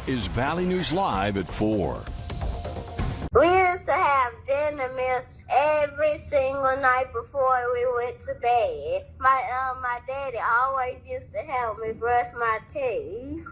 is Valley News Live at 4. We used to have dinner meals every single night before we went to bed. My daddy always used to help me brush my teeth.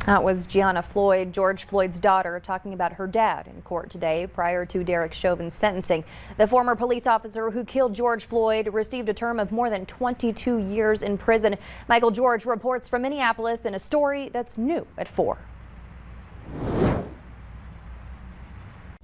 That was Gianna Floyd, George Floyd's daughter, talking about her dad in court today prior to Derek Chauvin's sentencing. The former police officer who killed George Floyd received a term of more than 22 years in prison. Michael George reports from Minneapolis in a story that's new at 4.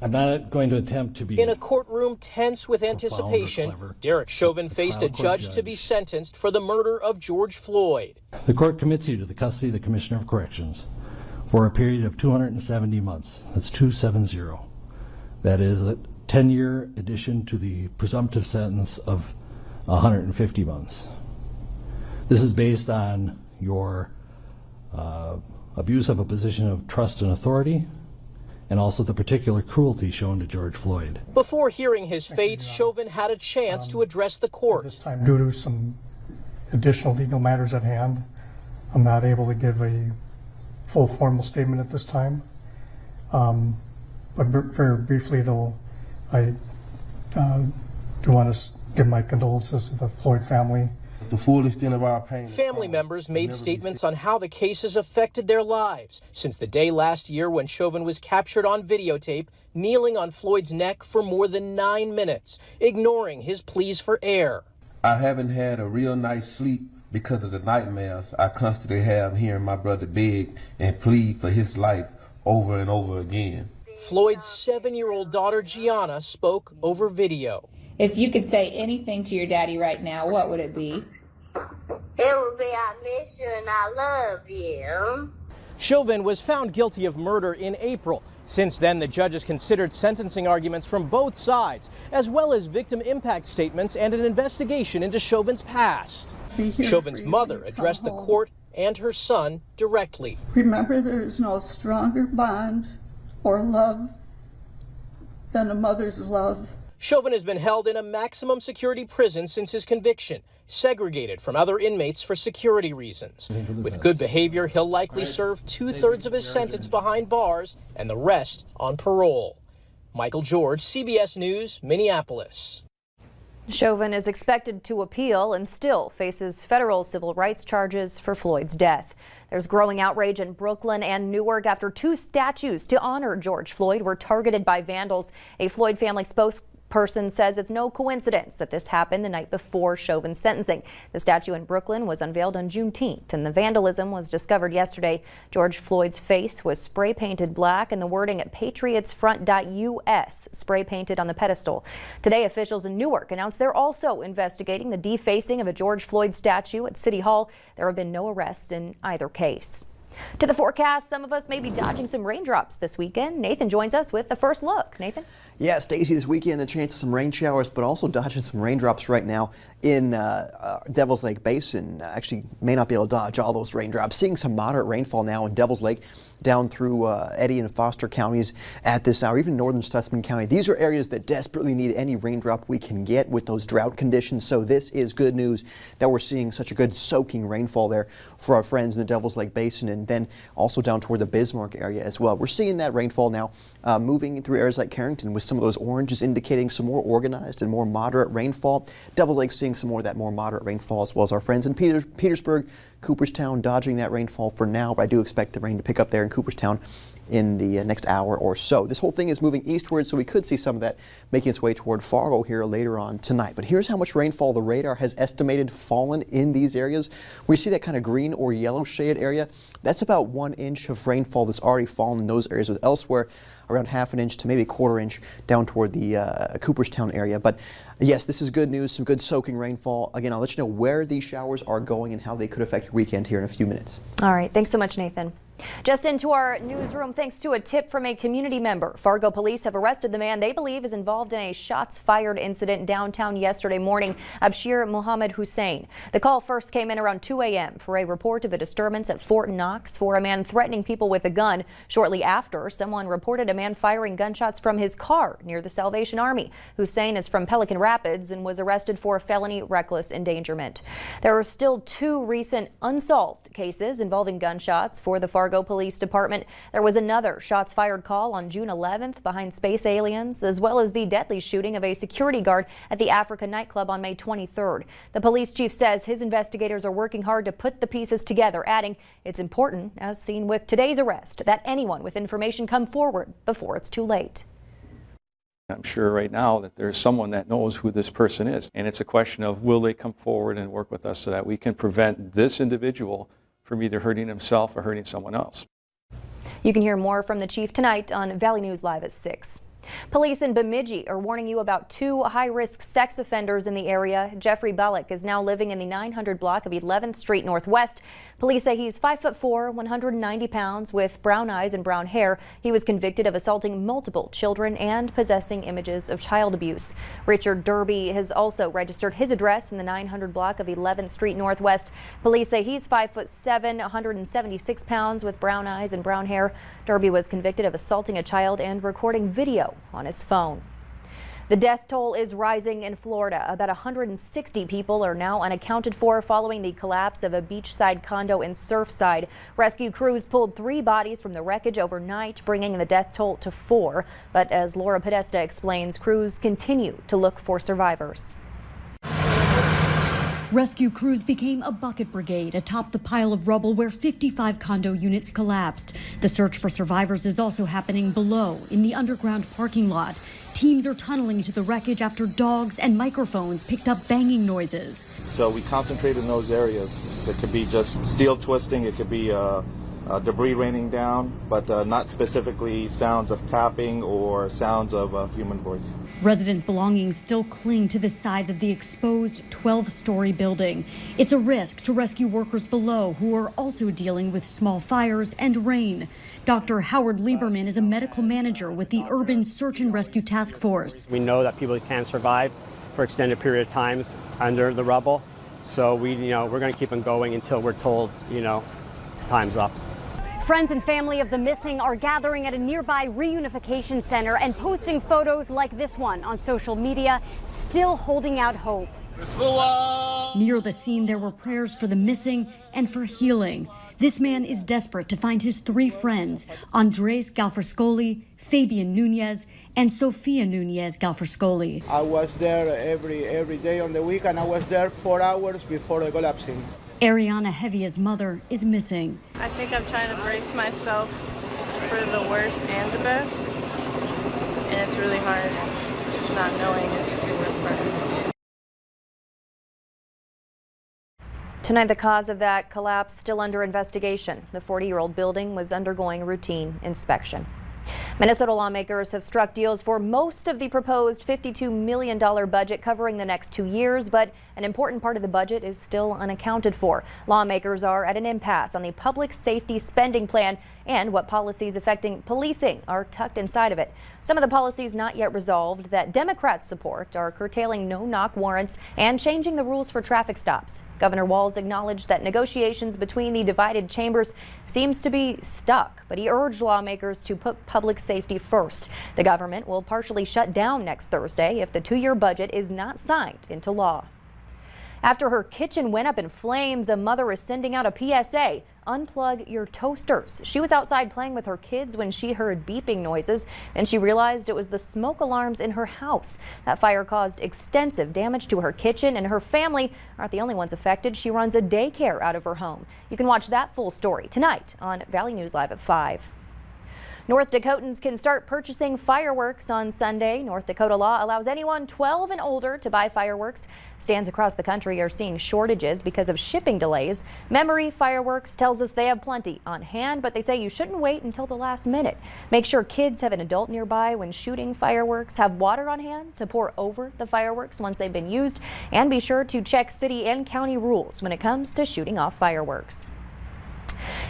I'm not going to attempt to be... In a courtroom tense with anticipation, Derek Chauvin faced a judge to be sentenced for the murder of George Floyd. The court commits you to the custody of the Commissioner of Corrections for a period of 270 months. That's 270. That is a 10-year addition to the presumptive sentence of 150 months. This is based on your abuse of a position of trust and authority, and also the particular cruelty shown to George Floyd. Before hearing his fate, Chauvin had a chance to address the court. This time, due to some additional legal matters at hand, I'm not able to give a full formal statement at this time. But very briefly, though, I do want to give my condolences to the Floyd family. The full extent of our pain. Family members made statements on how the case has affected their lives since the day last year when Chauvin was captured on videotape kneeling on Floyd's neck for more than 9 minutes, ignoring his pleas for air. I haven't had a real night's sleep because of the nightmares I constantly have hearing my brother beg and plead for his life over and over again. Floyd's 7-year-old daughter Gianna spoke over video. If you could say anything to your daddy right now, what would it be? It would be, I miss you and I love you. Chauvin was found guilty of murder in April. Since then, the judges considered sentencing arguments from both sides, as well as victim impact statements and an investigation into Chauvin's past. Chauvin's mother addressed the court and her son directly. Remember, there is no stronger bond or love than a mother's love. Chauvin has been held in a maximum security prison since his conviction, segregated from other inmates for security reasons. With good behavior, he'll likely serve 2/3 of his sentence behind bars and the rest on parole. Michael George, CBS News, Minneapolis. Chauvin is expected to appeal and still faces federal civil rights charges for Floyd's death. There's growing outrage in Brooklyn and Newark after 2 statues to honor George Floyd were targeted by vandals. A Floyd family spokesperson says it's no coincidence that this happened the night before Chauvin's sentencing. The statue in Brooklyn was unveiled on Juneteenth, and the vandalism was discovered yesterday. George Floyd's face was spray painted black and the wording at patriotsfront.us spray painted on the pedestal. Today, officials in Newark announced they're also investigating the defacing of a George Floyd statue at City Hall. There have been no arrests in either case. To the forecast, some of us may be dodging some raindrops this weekend. Nathan joins us with the first look. Nathan? Yeah, Stacy, this weekend the chance of some rain showers, but also dodging some raindrops right now in Devil's Lake Basin. Actually, may not be able to dodge all those raindrops. Seeing some moderate rainfall now in Devil's Lake, down through Eddy and Foster counties at this hour, even northern Stutsman County. These are areas that desperately need any raindrop we can get with those drought conditions. So this is good news that we're seeing such a good soaking rainfall there for our friends in the Devil's Lake Basin, and then also down toward the Bismarck area as well. We're seeing that rainfall now moving through areas like Carrington with some of those oranges indicating some more organized and more moderate rainfall. Devil's Lake seeing some more of that more moderate rainfall, as well as our friends in Petersburg, Cooperstown dodging that rainfall for now, but I do expect the rain to pick up there in Cooperstown in the next hour or so. This whole thing is moving eastward, so we could see some of that making its way toward Fargo here later on tonight. But here's how much rainfall the radar has estimated fallen in these areas. We see that kind of green or yellow shaded area. That's about 1 inch of rainfall that's already fallen in those areas, with elsewhere around ½ inch to maybe ¼ inch down toward the Cooperstown area. But yes, this is good news, some good soaking rainfall. Again, I'll let you know where these showers are going and how they could affect your weekend here in a few minutes. All right, thanks so much, Nathan. Just into our newsroom, thanks to a tip from a community member. Fargo police have arrested the man they believe is involved in a shots fired incident downtown yesterday morning, Abshir Mohammed Hussein. The call first came in around 2 a.m. for a report of a disturbance at Fort Knox for a man threatening people with a gun. Shortly after, someone reported a man firing gunshots from his car near the Salvation Army. Hussein is from Pelican Rapids and was arrested for felony reckless endangerment. There are still 2 recent unsolved cases involving gunshots for the Fargo Police Department. There was another shots fired call on June 11th behind Space Aliens, as well as the deadly shooting of a security guard at the Africa nightclub on May 23rd. The police chief says his investigators are working hard to put the pieces together, adding it's important, as seen with today's arrest, that anyone with information come forward before it's too late. I'm sure right now that there's someone that knows who this person is, and it's a question of will they come forward and work with us so that we can prevent this individual from either hurting himself or hurting someone else. You can hear more from the chief tonight on Valley News Live at 6. Police in Bemidji are warning you about 2 high-risk sex offenders in the area. Jeffrey Ballock is now living in the 900 block of 11th Street Northwest. Police say he's 5'4", 190 pounds with brown eyes and brown hair. He was convicted of assaulting multiple children and possessing images of child abuse. Richard Derby has also registered his address in the 900 block of 11th Street Northwest. Police say he's 5'7", 176 pounds with brown eyes and brown hair. Derby was convicted of assaulting a child and recording video on his phone. The death toll is rising in Florida. About 160 people are now unaccounted for following the collapse of a beachside condo in Surfside. Rescue crews pulled 3 bodies from the wreckage overnight, bringing the death toll to 4. But as Laura Podesta explains, crews continue to look for survivors. Rescue crews became a bucket brigade atop the pile of rubble where 55 condo units collapsed. The search for survivors is also happening below in the underground parking lot. Teams are tunneling to the wreckage after dogs and microphones picked up banging noises. So we concentrate in those areas. It could be just steel twisting, it could be debris raining down, but not specifically sounds of tapping or sounds of a human voice. Residents' belongings still cling to the sides of the exposed 12-story building. It's a risk to rescue workers below who are also dealing with small fires and rain. Dr. Howard Lieberman is a medical manager with the Urban Search and Rescue Task Force. We know that people can survive for extended period of times under the rubble, so we're going to keep them going until we're told, time's up. Friends and family of the missing are gathering at a nearby reunification center and posting photos like this one on social media, still holding out hope. Near the scene, there were prayers for the missing and for healing. This man is desperate to find his 3 friends, Andres Galfrescoli, Fabian Nunez, and Sofia Nunez Galfrescoli. I was there every day on the week, and I was there 4 hours before the collapsing. Ariana Hevia's mother is missing. I think I'm trying to brace myself for the worst and the best, and it's really hard. Just not knowing is just the worst part. Tonight, the cause of that collapse still under investigation. The 40-year-old building was undergoing routine inspection. Minnesota lawmakers have struck deals for most of the proposed $52 million budget covering the next 2 years, but an important part of the budget is still unaccounted for. Lawmakers are at an impasse on the public safety spending plan and what policies affecting policing are tucked inside of it. Some of the policies not yet resolved that Democrats support are curtailing no-knock warrants and changing the rules for traffic stops. Governor Walz acknowledged that negotiations between the divided chambers seems to be stuck, but he urged lawmakers to put public safety first. The government will partially shut down next Thursday if the 2-year budget is not signed into law. After her kitchen went up in flames, a mother is sending out a PSA. Unplug your toasters. She was outside playing with her kids when she heard beeping noises. Then she realized it was the smoke alarms in her house. That fire caused extensive damage to her kitchen, and her family aren't the only ones affected. She runs a daycare out of her home. You can watch that full story tonight on Valley News Live at 5. North Dakotans can start purchasing fireworks on Sunday. North Dakota law allows anyone 12 and older to buy fireworks. Stands across the country are seeing shortages because of shipping delays. Memory Fireworks tells us they have plenty on hand, but they say you shouldn't wait until the last minute. Make sure kids have an adult nearby when shooting fireworks. Have water on hand to pour over the fireworks once they've been used. And be sure to check city and county rules when it comes to shooting off fireworks.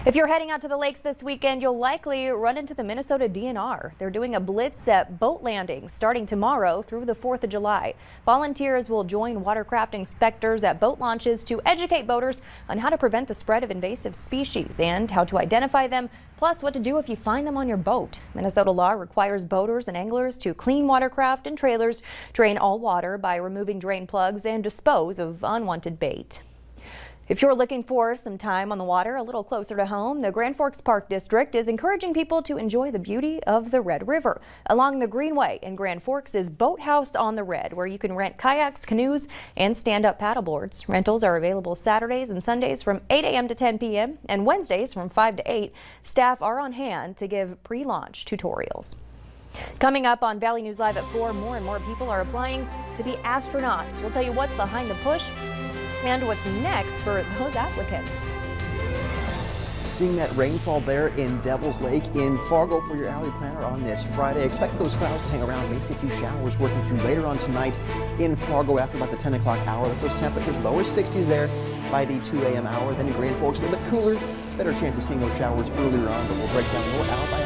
If you're heading out to the lakes this weekend, you'll likely run into the Minnesota DNR. They're doing a blitz at boat landings starting tomorrow through the 4th of July. Volunteers will join watercraft inspectors at boat launches to educate boaters on how to prevent the spread of invasive species and how to identify them, plus what to do if you find them on your boat. Minnesota law requires boaters and anglers to clean watercraft and trailers, drain all water by removing drain plugs, and dispose of unwanted bait. If you're looking for some time on the water a little closer to home, the Grand Forks Park District is encouraging people to enjoy the beauty of the Red River. Along the Greenway in Grand Forks is Boathouse on the Red, where you can rent kayaks, canoes, and stand-up paddleboards. Rentals are available Saturdays and Sundays from 8 a.m. to 10 p.m. and Wednesdays from 5 to 8. Staff are on hand to give pre-launch tutorials. Coming up on Valley News Live at 4, more and more people are applying to be astronauts. We'll tell you what's behind the push and what's next for those applicants. Seeing that rainfall there in Devil's Lake in Fargo for your Alley Planner on this Friday. Expect those clouds to hang around. May see a few showers working through later on tonight in Fargo after about the 10 o'clock hour. With those temperatures lower 60s there by the 2 a.m. hour. Then in Grand Forks, a little bit cooler. Better chance of seeing those showers earlier on, but we'll break down more out by